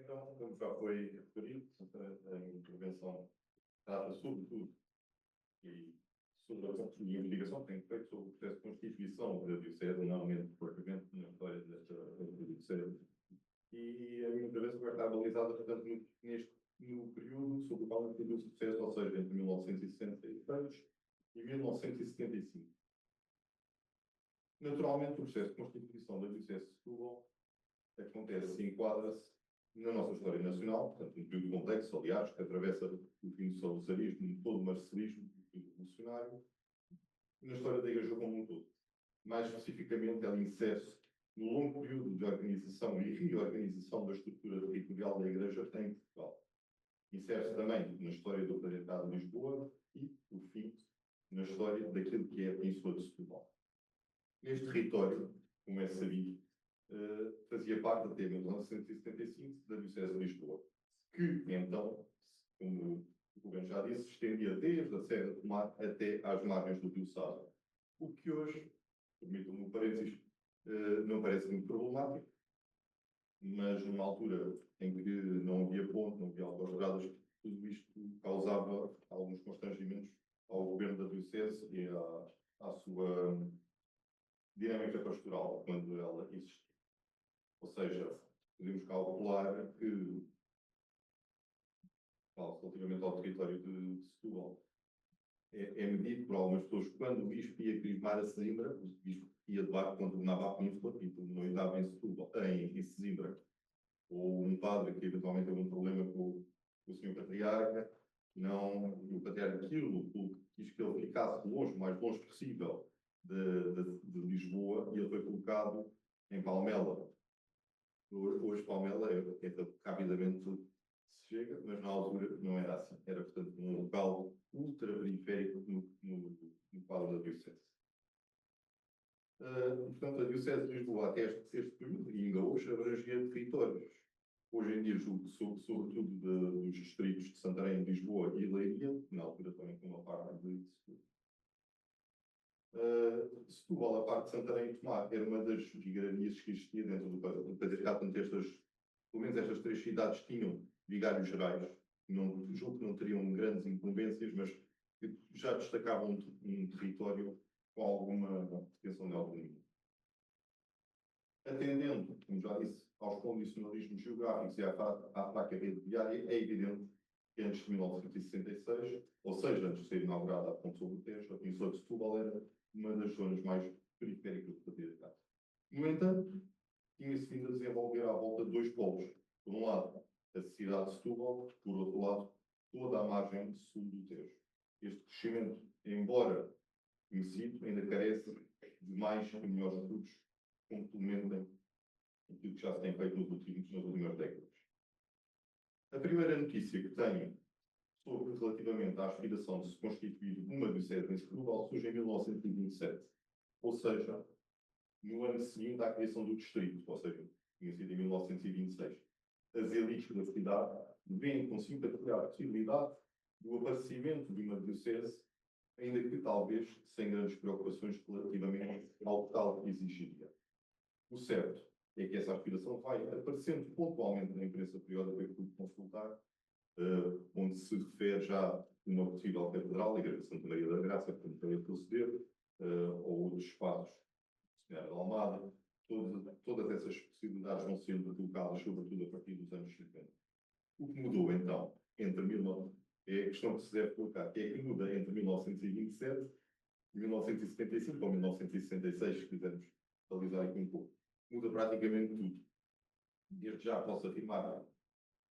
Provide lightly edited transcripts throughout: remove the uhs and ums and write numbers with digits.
Então, como já foi referido, a intervenção trata sobretudo e sobre a investigação que tem feito sobre o processo de constituição da Diocese, nomeadamente propriamente na história desta Diocese. E a minha intervenção vai estar balizada, portanto, no período sobre o qual foi o sucesso, ou seja, entre 1966 e 1975. Naturalmente, o processo de constituição da Diocese de Setúbal acontece e enquadra-se na nossa história nacional, portanto, um período complexo, aliás, que atravessa o fim do salazarismo, todo o marcelismo revolucionário, na história da Igreja como um todo. Mais especificamente, ela insere-se no longo período de organização e reorganização da estrutura territorial da Igreja em Portugal. Insere-se também na história do Patriarcado de Lisboa e, por fim, na história daquilo que é a Península de Setúbal. Este território, como é sabido, fazia parte até 1975 da Diocese de Lisboa, que então, como o governo já disse, se estendia desde a Serra do Mar até às margens do Rio Sado. O que hoje, permitam-me um parênteses, não parece muito problemático, mas numa altura em que não havia ponte, não havia autoestradas, tudo isto causava alguns constrangimentos ao governo da Diocese e à sua dinâmica pastoral, quando ela existia. Ou seja, podemos calcular que, relativamente ao território de Setúbal, é medido por algumas pessoas quando o bispo ia crismar a Sesimbra, o bispo ia de barco quando tornava a Península e noitava em Setúbal, em Sesimbra, ou um padre que eventualmente teve um problema com o senhor patriarca, o patriarca Quirlo quis que ele ficasse longe, o mais longe possível de Lisboa, e ele foi colocado em Palmela. Hoje Palmela é rapidamente se chega, mas na altura não era assim. Era, portanto, um local ultra-periférico no quadro da Diocese. Portanto, a Diocese de Lisboa, até este período, e ainda hoje, abrangia territórios. Hoje em dia, sobretudo dos distritos de Santarém, Lisboa e Leiria, na altura também com uma parte de Setúbal. Setúbal, a parte de Santarém e Tomar, era uma das vigararias que existia dentro do patriarcado. Portanto, pelo menos estas três cidades tinham vigários gerais. Julgo que não teriam grandes incumbências, mas já destacavam um território com alguma pretensão de autonomia. Atendendo, como já disse, aos condicionalismos geográficos e à fraca rede viária, é evidente que antes de 1966, ou seja, antes de ser inaugurada a Ponte sobre o Tejo, a Península de Setúbal era uma das zonas mais periféricas do patriarcado. No entanto, tinha-se vindo a desenvolver à volta de dois polos. Por um lado, a cidade de Setúbal, por outro lado, toda a margem sul do Tejo. Este crescimento, embora conhecido, ainda carece de mais e melhores frutos que complementem aquilo que já se tem feito nas últimas décadas. A primeira notícia que tenho relativamente à aspiração de se constituir uma Diocese em Setúbal surge em 1927, ou seja, no ano seguinte à criação do distrito, ou seja, tinha sido em 1926. As elites da cidade veem com simpatia a possibilidade do aparecimento de uma Diocese, ainda que talvez sem grandes preocupações relativamente ao local que exigiria. O certo é que essa aspiração vai aparecendo pontualmente na imprensa periódica que pude consultar, onde se refere já a uma possível catedral, a Igreja de Santa Maria da Graça, que poderia proceder, ou outros espaços, Senhora de Almada. Todas essas possibilidades vão sendo colocadas, sobretudo a partir dos anos 50. O que mudou, então, é a questão que se deve colocar, que é que muda entre 1927 e 1975, ou 1966, se quisermos atualizar aqui um pouco. Muda praticamente tudo. Desde já posso afirmar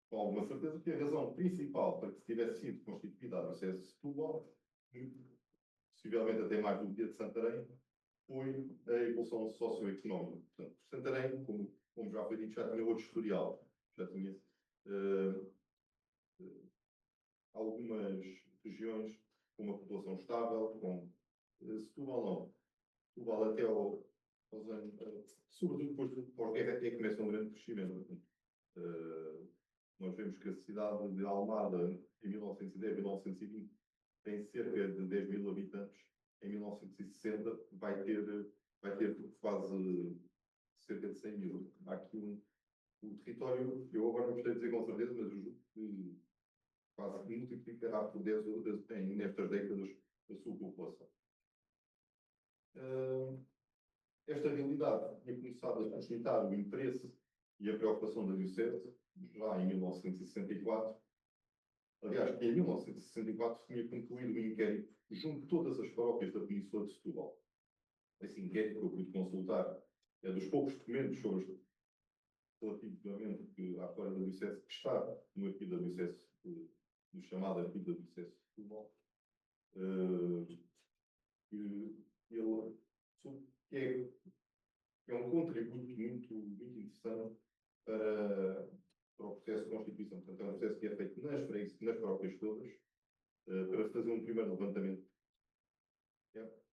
com alguma certeza que a razão principal para que se tivesse sido constituída a Diocese de Setúbal, possivelmente até mais do que a de Santarém, foi a evolução socioeconómica. Portanto, Santarém, como já foi dito, já tinha outro historial. Já tinha algumas regiões com uma população estável, com Setúbal não. Setúbal até aos anos, sobretudo depois do pós-guerra, é que começa um grande crescimento. Nós vemos que a cidade de Almada, em 1910, 1920, tem cerca de 10 mil habitantes. Em 1960 vai ter quase cerca de 100 mil. Há aqui O território, eu agora não gostei de dizer com certeza, mas eu julgo que quase que multiplicará por 10 nestas décadas a sua população. Esta realidade tinha começado a suscitar o interesse e a preocupação da Diocese já em 1964. Aliás, em 1964 tinha concluído um inquérito junto de todas as paróquias da Península de Setúbal. Esse inquérito que eu pude consultar é dos poucos documentos sobre relativamente à história da Diocese que está no arquivo da Diocese, no chamado arquivo da Diocese de Setúbal. Ele é um contributo muito interessante para o processo de constituição. Portanto, é um processo que é feito nas paróquias todas, para fazer um primeiro levantamento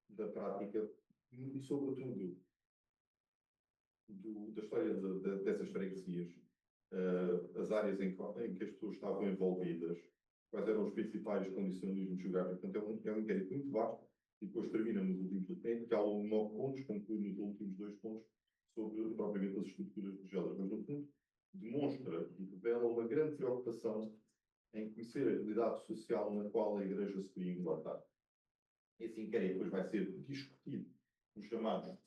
da prática e, sobretudo, da história dessas freguesias, as áreas em que as pessoas estavam envolvidas, quais eram os principais condicionalismos geográficos. Portanto, é um inquérito muito vasto e depois termina nos últimos tempos, que há 9 pontos, conclui nos últimos 2 pontos, sobre propriamente as estruturas religiosas. Mas, no fundo, demonstra e revela uma grande preocupação em conhecer a realidade social na qual a Igreja se queria implantar. Esse inquérito depois vai ser discutido nos chamados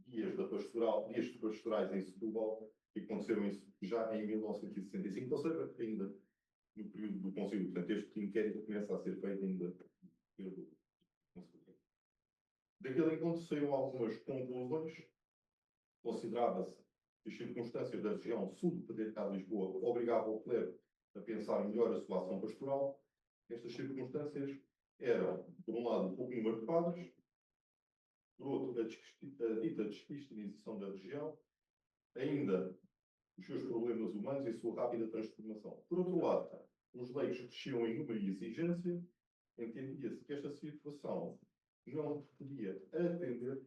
dias pastorais em Setúbal, que aconteceram já em 1965, ou seja, ainda no período do Concílio. Portanto, este inquérito começa a ser feito ainda no período do Concílio. Daquele encontro saíram algumas conclusões. Considerava-se que as circunstâncias da região sul do Patriarcado de Lisboa obrigavam o clero a pensar melhor a sua ação pastoral. Estas circunstâncias eram, por um lado, o pouco número de padres, por outro, a dita descristianização da região, ainda os seus problemas humanos e a sua rápida transformação. Por outro lado, os leigos cresciam em número e exigência, entendia-se que esta situação não podia atender,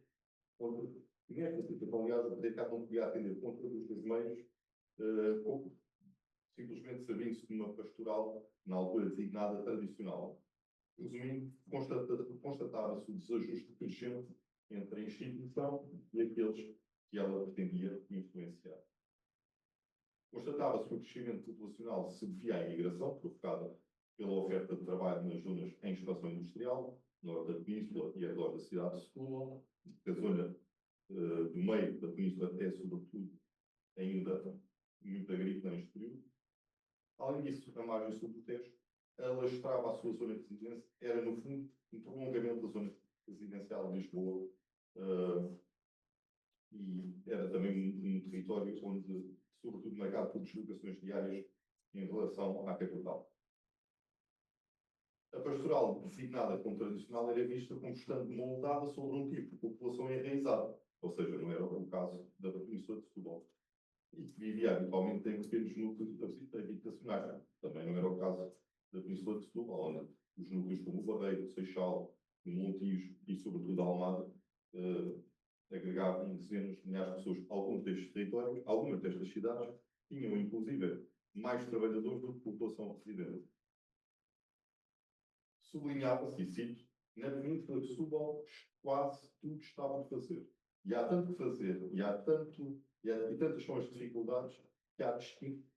nesta situação, aliás, o Patriarcado não podia atender com todos os seus meios, simplesmente servindo-se de uma pastoral, na altura designada, tradicional. Resumindo, constatava-se o desajuste crescente entre a instituição e aqueles que ela pretendia influenciar. Constatava-se que o crescimento populacional se devia à imigração, provocada pela oferta de trabalho nas zonas em expansão industrial, norte da Península e redor da cidade de Setúbal, a zona do meio da Península é, sobretudo, ainda muito agrícola neste período. Além disso, a margem sul do Tejo alastrava a sua zona de residência, era, no fundo, um prolongamento da zona residencial de Lisboa, e era também um território onde, sobretudo, marcado por deslocações diárias em relação à capital. A pastoral, designada como tradicional, era vista como estando moldada sobre um tipo de população enraizada, ou seja, não era o caso da Península de Setúbal, e que vivia habitualmente em pequenos núcleos habitacionais. Também não era o caso da Península de Setúbal, onde os núcleos como o Barreiro, Seixal, o Montijo e, sobretudo, a Almada, agregavam dezenas de milhares de pessoas. Alguns destes territórios, algumas destas cidades, tinham, inclusive, mais trabalhadores do que população residente. Sublinhava-se, e cito, na Península de Setúbal quase tudo estava a fazer. E há tanto que fazer, e tantas são as dificuldades, que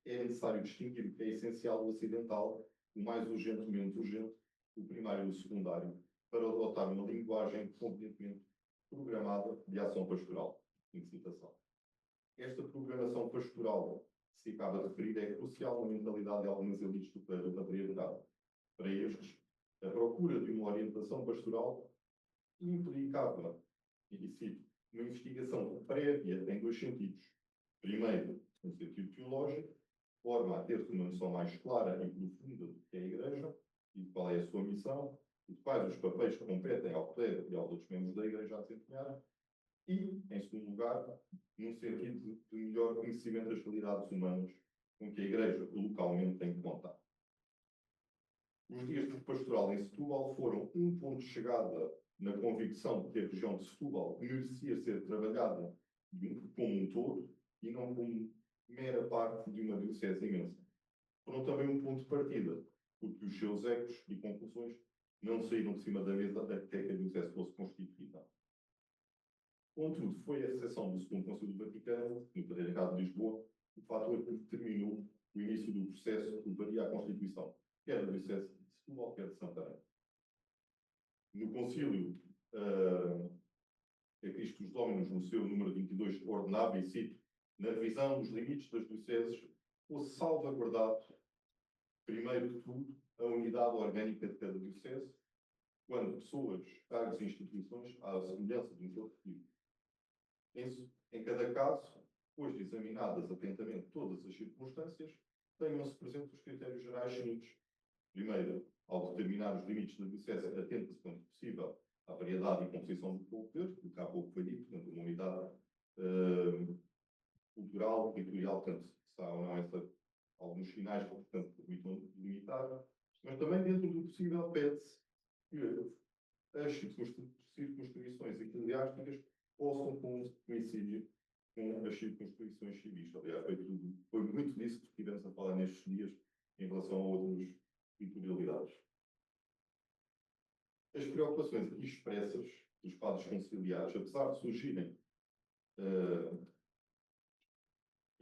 é necessário distinguir o que é essencial do acidental, o mais urgente, o menos urgente, o primário e o secundário, para adotar uma linguagem convenientemente programada de ação pastoral. Citação. Esta programação pastoral que se acaba de referir é crucial na mentalidade de algumas elites do patriarcado. Para estes, a procura de uma orientação pastoral implicava, e cito, uma investigação prévia em 2 sentidos. Primeiro, no sentido teológico, de forma a ter-se uma noção mais clara e profunda do que é a Igreja e de qual é a sua missão, e de quais os papéis que competem ao clero e aos outros membros da Igreja a desempenhar, e, em segundo lugar, num sentido de melhor conhecimento das realidades humanas com que a Igreja localmente tem que contar. Os dias de pastoral em Setúbal foram um ponto de chegada na convicção de que a região de Setúbal merecia ser trabalhada como um todo e não como mera parte de uma diocese imensa. Foram também um ponto de partida, porque os seus ecos e conclusões não saíram de cima da mesa até que a diocese fosse constituída. Contudo, foi a sessão do Segundo Concílio do Vaticano, no Patriarcado de Lisboa, o fator que determinou o início do processo que levaria à constituição, quer da Diocese de Setúbal, quer de Santarém. No concílio, Christus Dominus, no seu número 22, ordenava, e cito, na revisão dos limites das dioceses, fosse salvaguardado, primeiro de tudo, a unidade orgânica de cada diocese, quando pessoas, cargos e instituições, à semelhança de um todo referido. Em cada caso, depois de examinadas atentamente todas as circunstâncias, tenham-se presente os critérios gerais seguintes. Primeiro, ao determinar os limites da diocese, atenta-se, quanto possível, à variedade e composição do poder, que há pouco foi dito, portanto, uma unidade cultural, territorial, portanto, se há ou não alguns sinais que, portanto, permitam limitar, mas também, dentro do possível, pede-se que as circunscrições eclesiásticas possam coincidir com as circunscrições civis. Aliás, foi muito disso que estivemos a falar nestes dias em relação a outras territorialidades. As preocupações aqui expressas dos padres conciliares, apesar de surgirem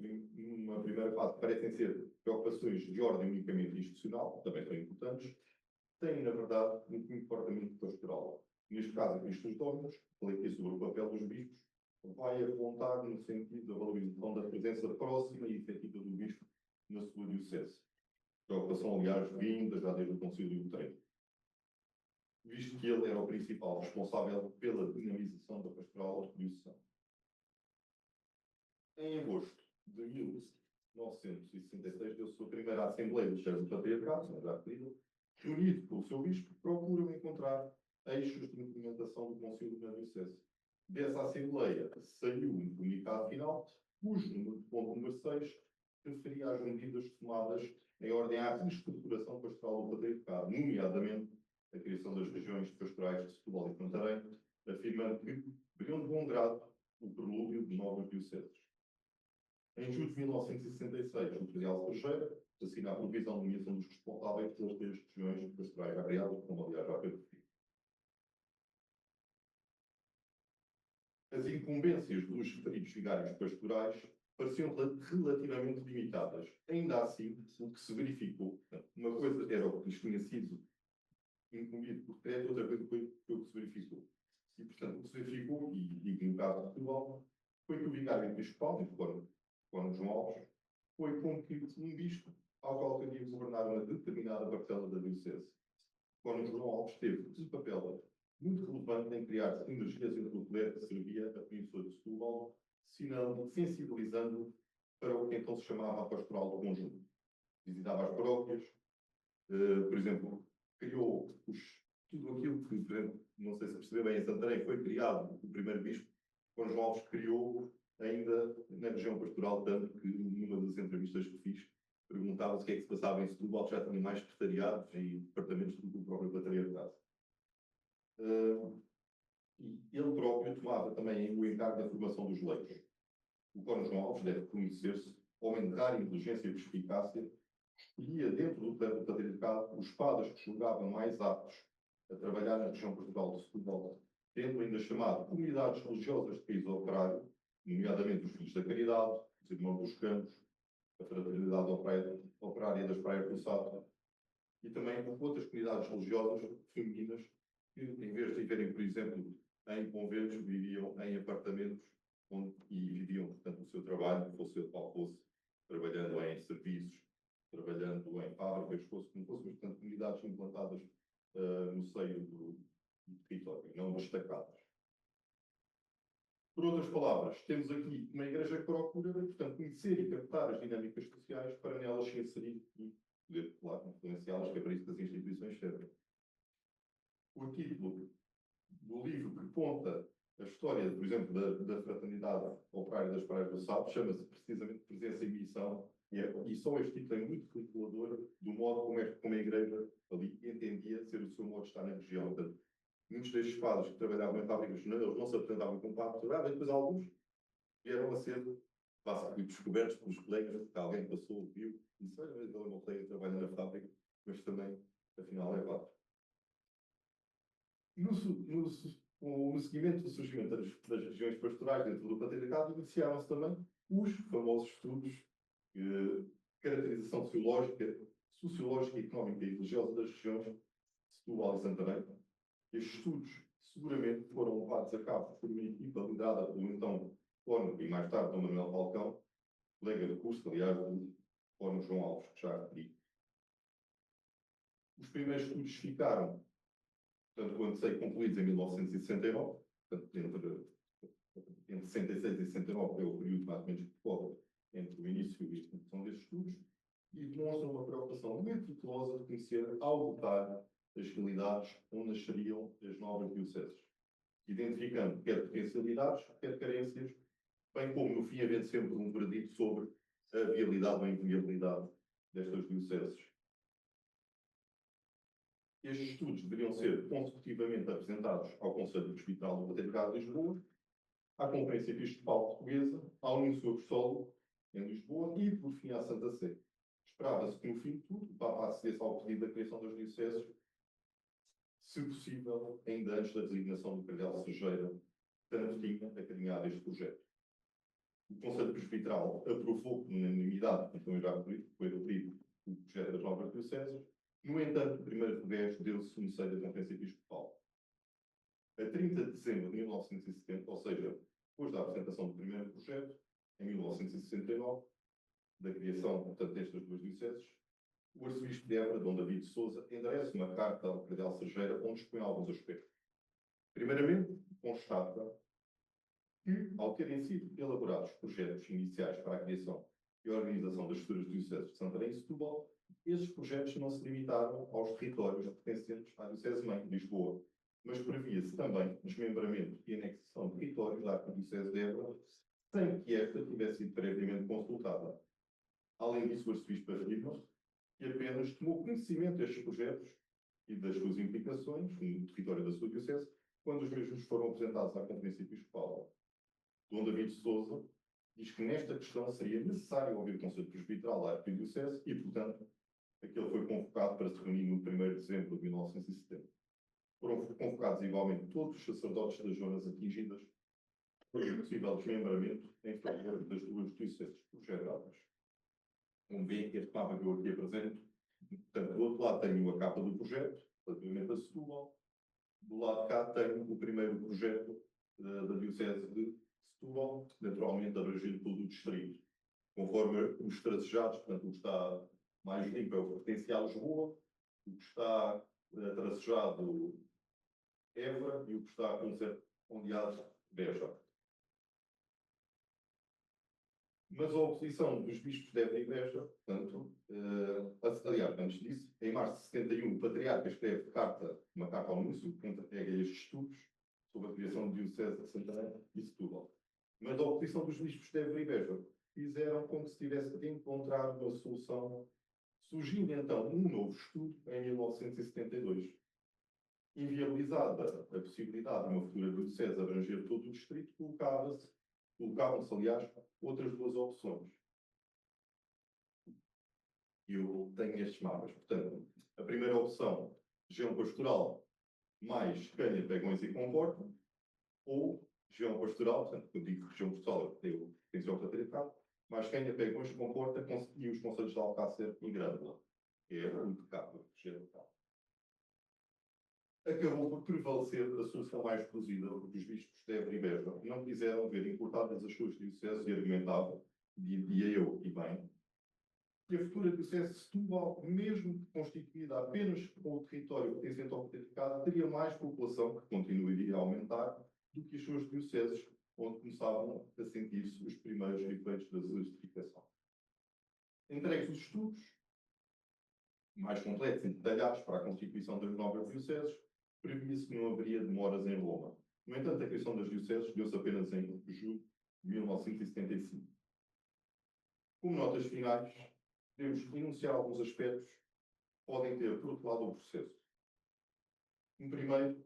numa primeira fase, parecem ser preocupações de ordem unicamente institucional, também são importantes, têm, na verdade, um comportamento pastoral. Neste caso, a Christus Dominus, falei aqui sobre o papel dos bispos, vai apontar no sentido da valorização da presença próxima e efetiva do bispo na sua diocese. Preocupação, aliás, vinda já desde o Concílio de Trento. Visto que ele era o principal responsável pela dinamização da pastoral diocesana. Em agosto de 1966, deu-se a primeira Assembleia do Chefe do Patriarcado, já referido, reunido pelo seu bispo, procuram encontrar eixos de implementação do Concílio na Diocese. Dessa Assembleia saiu um comunicado final, cujo ponto número 6 referia às medidas tomadas em ordem à reestruturação pastoral do Patriarcado, nomeadamente a criação das regiões pastorais de Setúbal e Santarém, afirmando que veriam de bom grado o prelúdio de novas dioceses. Em julho de 1966, o Cardeal Teixeira assina a provisão de nomeação dos responsáveis pelas três regiões pastorais agregadas, como aliás já foi referido. As incumbências dos referidos vigários pastorais pareciam relativamente limitadas. Ainda assim, o que se verificou, uma coisa era o que lhes tinha sido incumbido por decreto, outra coisa foi o que se verificou. E, portanto, o que se verificou, e digo no caso de Portugal, foi que o vigário episcopal, quando João Alves, foi como que um bispo ao qual queria governar uma determinada parcela da diocese. Quando João Alves teve um papel muito relevante em criar sinergias entre o poder que servia a Península de Setúbal, sensibilizando para o que então se chamava a pastoral do conjunto. Visitava as paróquias, por exemplo, criou tudo aquilo que, por exemplo, não sei se percebeu bem, em Santarém foi criado o primeiro bispo, quando João Alves criou ainda na região pastoral, tanto que numa das entrevistas que fiz, perguntava-se o que é que se passava em Setúbal, que já tinha mais secretariados e departamentos do que o próprio patriarcado. E ele próprio tomava também o encargo da formação dos leigos. O Cónigo João Alves deve conhecer-se, homem de rara inteligência e perspicácia, escolhia dentro do clero do patriarcado os padres que julgavam mais aptos a trabalhar na região pastoral de Setúbal, tendo ainda chamado comunidades religiosas de país operário, nomeadamente os Filhos da Caridade, os Irmãos dos Campos, a Fraternidade Operária das Praias do Sátiro, e também outras comunidades religiosas femininas que, em vez de viverem, por exemplo, em conventos, viviam em apartamentos e viviam, portanto, o seu trabalho, fosse ele qual fosse, trabalhando em serviços, trabalhando em fábricas, fosse como fosse, portanto, comunidades implantadas no seio do território, não destacadas. Por outras palavras, temos aqui uma igreja que procura, portanto, conhecer e captar as dinâmicas sociais para nelas se inserir e poder, claro, influenciá-las, que é para isso que as instituições servem. O título do livro que conta a história, por exemplo, da Fraternidade Operária das Praias do Sátiro chama-se precisamente Presença e Missão, e só este título é muito revelador do modo como a Igreja ali entendia ser o seu modo de estar na região. Portanto, muitos destes padres que trabalhavam em fábricas, eles não se apresentavam como padres, e depois alguns vieram a ser descobertos pelos colegas, que alguém passou, viu, e disse, olha, ele é uma colega que trabalha na fábrica, mas também, afinal, é padre. No seguimento do surgimento das regiões pastorais dentro do patriarcado, iniciaram-se também os famosos estudos caracterização sociológica, económica e religiosa das regiões de Setúbal e Santarém. Estes estudos seguramente foram levados a cabo por uma equipa liderada pelo então Fórum e mais tarde Dom Manuel Falcão, colega de curso, aliás, do Fórum João Alves, que já referi. Os primeiros estudos ficaram, portanto, quando sei, concluídos em 1969, portanto, entre 66 e 69 é o período mais ou menos que decorre entre o início e a conclusão destes estudos, e demonstram uma preocupação meticulosa de conhecer ao detalhe as realidades onde nasceriam as novas dioceses, identificando quer potencialidades, quer carências, bem como, no fim, havendo sempre um veredito sobre a viabilidade ou inviabilidade destas dioceses. Estes estudos deveriam ser consecutivamente apresentados ao Conselho Presbiteral do Patriarcado de Lisboa, à Conferência Episcopal Portuguesa, à União Apostólata em Lisboa e, por fim, à Santa Sé. Esperava-se que, no fim de tudo, o Papa acedesse ao pedido da criação das dioceses, se possível, ainda antes da designação do Cardeal Cejeira, tanto tinha acarinhado este projeto. O Conselho Presbiteral aprovou por unanimidade, como também já foi referido, o projeto das novas dioceses. No entanto, o primeiro revés deu-se no seio da Conferência Episcopal. A 30 de dezembro de 1970, ou seja, depois da apresentação do primeiro projeto, em 1969, da criação, portanto, destas duas dioceses, o arcebispo de Évora, Dom David de Sousa, endereça uma carta ao Cardeal Cejeira onde expõe alguns aspectos. Primeiramente, constata que, ao terem sido elaborados projetos iniciais para a criação e organização das futuras dioceses de Santarém e Setúbal, esses projetos não se limitaram aos territórios pertencentes à Diocese-Mãe de Lisboa, mas previa-se também desmembramento e anexação de territórios da Arquidiocese de Évora, sem que esta tivesse sido previamente consultada. Além disso, o arcebispo afirma que apenas tomou conhecimento destes projetos e das suas implicações no território da sua diocese quando os mesmos foram apresentados à Conferência Episcopal. Dom David de Sousa diz que nesta questão seria necessário ouvir o Conselho Presbiteral da Arquidiocese e, portanto, aquele foi convocado para se reunir no 1º de dezembro de 1970. Foram convocados igualmente todos os sacerdotes das zonas atingidas por um possível desmembramento em favor das duas dioceses projetáveis. Como veem, este mapa que eu aqui apresento, portanto, do outro lado tenho a capa do projeto, relativamente a Setúbal. Do lado de cá tenho o primeiro projeto da Diocese de Setúbal, naturalmente abrangendo todo o distrito. Conforme os tracejados, portanto, o que está mais limpo é o que pertence a Lisboa, o que está tracejado Évora e o que está ondeado Beja. Mas a oposição dos bispos de Évora e Beja, portanto, aliás, antes disso, em março de 71, o Patriarca escreve uma carta ao Núncio que entrega estes estudos sobre a criação de Diocese de Santarém e Setúbal. Mas a oposição dos bispos de Évora e Beja fizeram com que se tivesse de encontrar uma solução, surgindo então um novo estudo em 1972. Inviabilizada a possibilidade de uma futura diocese abranger todo o distrito, colocavam-se, aliás, outras duas opções. Eu tenho estes mapas. Portanto, a primeira opção, região pastoral mais Canha, Pegões e Comporta, ou região pastoral, portanto, quando digo região pastoral, eu penso ao patriarcado, mais Canha, Pegões, Comporta e os concelhos de Alcácer e Grândola, que é o de cabo, região de cabo. Acabou por prevalecer a solução mais reduzida, porque os bispos de Évora e Beja não quiseram ver encurtadas as suas dioceses e argumentavam, dizia eu, e bem, que a futura diocese de Setúbal, mesmo constituída apenas com o território pertencente ao patriarcado, teria mais população, que continuaria a aumentar, do que as suas dioceses, onde começavam a sentir-se os primeiros efeitos da desertificação. Entregues os estudos, mais completos e detalhados para a constituição das novas dioceses, previa-se que não haveria demoras em Roma. No entanto, a criação das dioceses deu-se apenas em julho de 1975. Como notas finais, podemos enunciar alguns aspectos que podem ter, por outro lado, o processo. Um primeiro,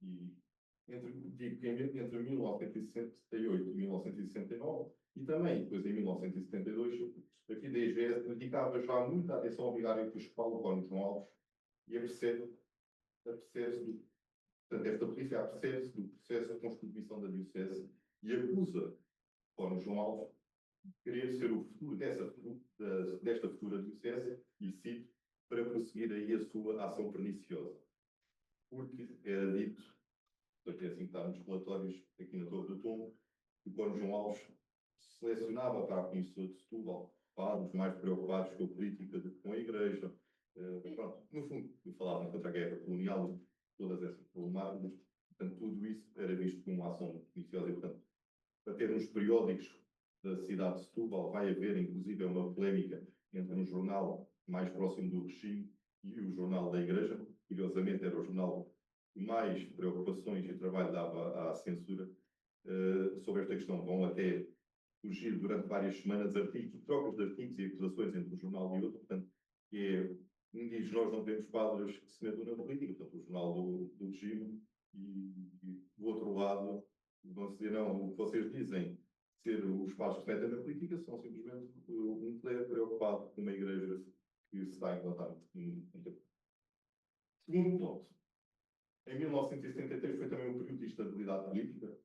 digo que entre 1968 e 1969, e também depois em 1972, a FIDEGES dedicava já muita atenção ao vigário episcopal, o Cónigo João Alves, e portanto, esta polícia apercebe-se do processo de constituição da diocese e acusa o Cónigo João Alves querer ser o futuro desta futura diocese e cito, para prosseguir aí a sua ação perniciosa. Porque era dito, até assim que está nos relatórios aqui na Torre do Tombo, que quando João Alves selecionava para a Conhecedor de Setúbal padres mais preocupados com a política do que com a Igreja, pronto, no fundo, falavam contra a guerra colonial, todas essas problemáticas, portanto, tudo isso era visto como uma ação perniciosa e, portanto, para ter uns periódicos da cidade de Setúbal, vai haver inclusive uma polémica entre um jornal mais próximo do regime e o jornal da Igreja. Curiosamente, era o jornal que mais preocupações e trabalho dava à censura sobre esta questão. Vão até surgir durante várias semanas artigos, trocas de artigos e acusações entre um jornal e outro, portanto, que é, um diz nós não temos padres que se metam na política, portanto, o jornal do regime, e do outro lado, vão dizer, não, o que vocês dizem ser os padres que se metem na política são simplesmente um player preocupado com uma igreja que se está a implantar. Segundo ponto, em 1973 foi também um período de instabilidade política,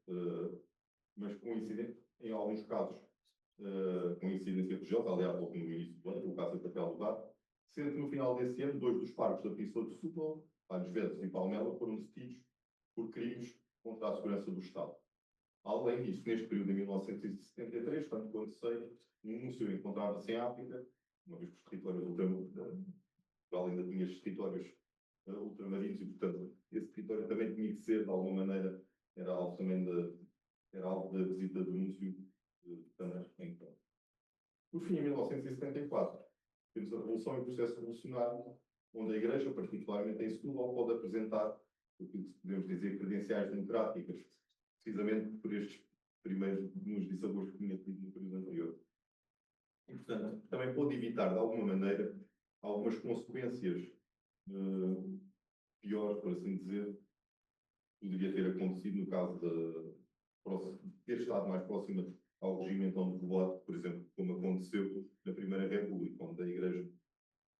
mas coincidente, em alguns casos, com incidência religiosa, aliás, logo no início do ano, o caso da Capela do Bar, sendo que no final desse ano, 2 dos parques da Priscila de Setúbal, Alves Vedras e Palmela, foram detidos por crimes contra a segurança do Estado. Além disso, neste período de 1973, tanto quanto sei, um músico encontrava-se em África, uma vez que os territórios Portugal ainda tinha estes territórios ultramarinos e, portanto, esse território também tinha que ser, de alguma maneira, era alvo também era alvo da visita do músico em conta. Por fim, em 1974, temos a Revolução e o processo revolucionário, onde a Igreja, particularmente em Setúbal, pode apresentar o que podemos dizer credenciais democráticas, precisamente por estes primeiros nos dissabores que tinha tido no período anterior. E, portanto, também pode evitar, de alguma maneira, algumas consequências piores, por assim dizer, que poderia ter acontecido no caso de ter estado mais próxima ao regime então de voto, por exemplo, como aconteceu na Primeira República, onde a Igreja,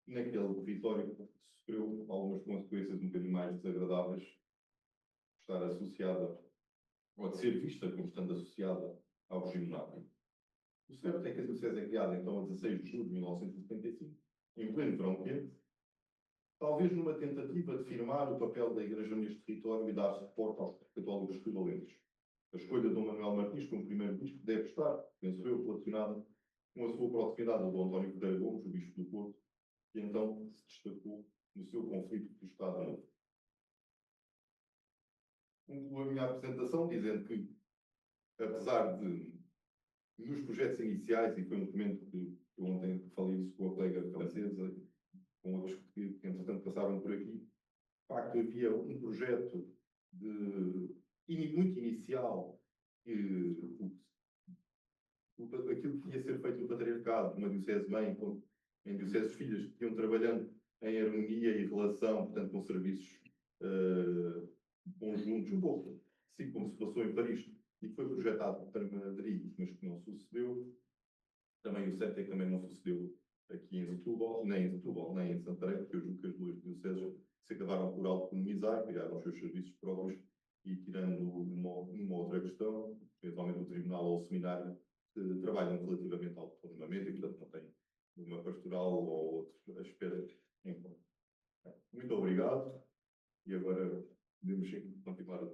naquele território, sofreu algumas consequências um bocadinho mais desagradáveis, estar associada, ou de ser vista como estando associada ao regime monárquico. O certo é que a diocese é criada então a 16 de julho de 1975, em pleno verão quente, talvez numa tentativa de firmar o papel da Igreja neste território e dar suporte aos católicos setúbalenses. A escolha de Dom Manuel Martins como primeiro bispo deve estar, penso eu, relacionada com a sua proximidade ao Dom António Cordeiro Gomes, o bispo do Porto, que então se destacou no seu conflito do Estado Novo. Concluo a minha apresentação dizendo que, apesar de, nos projetos iniciais, e foi um documento que ontem falei isso com a colega francesa, com outros que entretanto passaram por aqui, de facto havia um projeto muito inicial, aquilo que ia ser feito no patriarcado, uma diocese-mãe, em dioceses filhas, que iam trabalhando em harmonia e relação, portanto, com serviços conjuntos, um pouco, assim como se passou em Paris, e que foi projetado para Madrid, mas que não sucedeu. Também o certo é que também não sucedeu aqui em Setúbal, nem em Santarém, porque eu julgo que as duas dioceses se acabaram por autonomizar, criaram os seus serviços próprios e, tirando uma outra questão, eventualmente o tribunal ou o seminário, trabalham relativamente autonomamente e, portanto, não têm uma pastoral ou outro aspecto em conta. Muito obrigado e agora podemos continuar a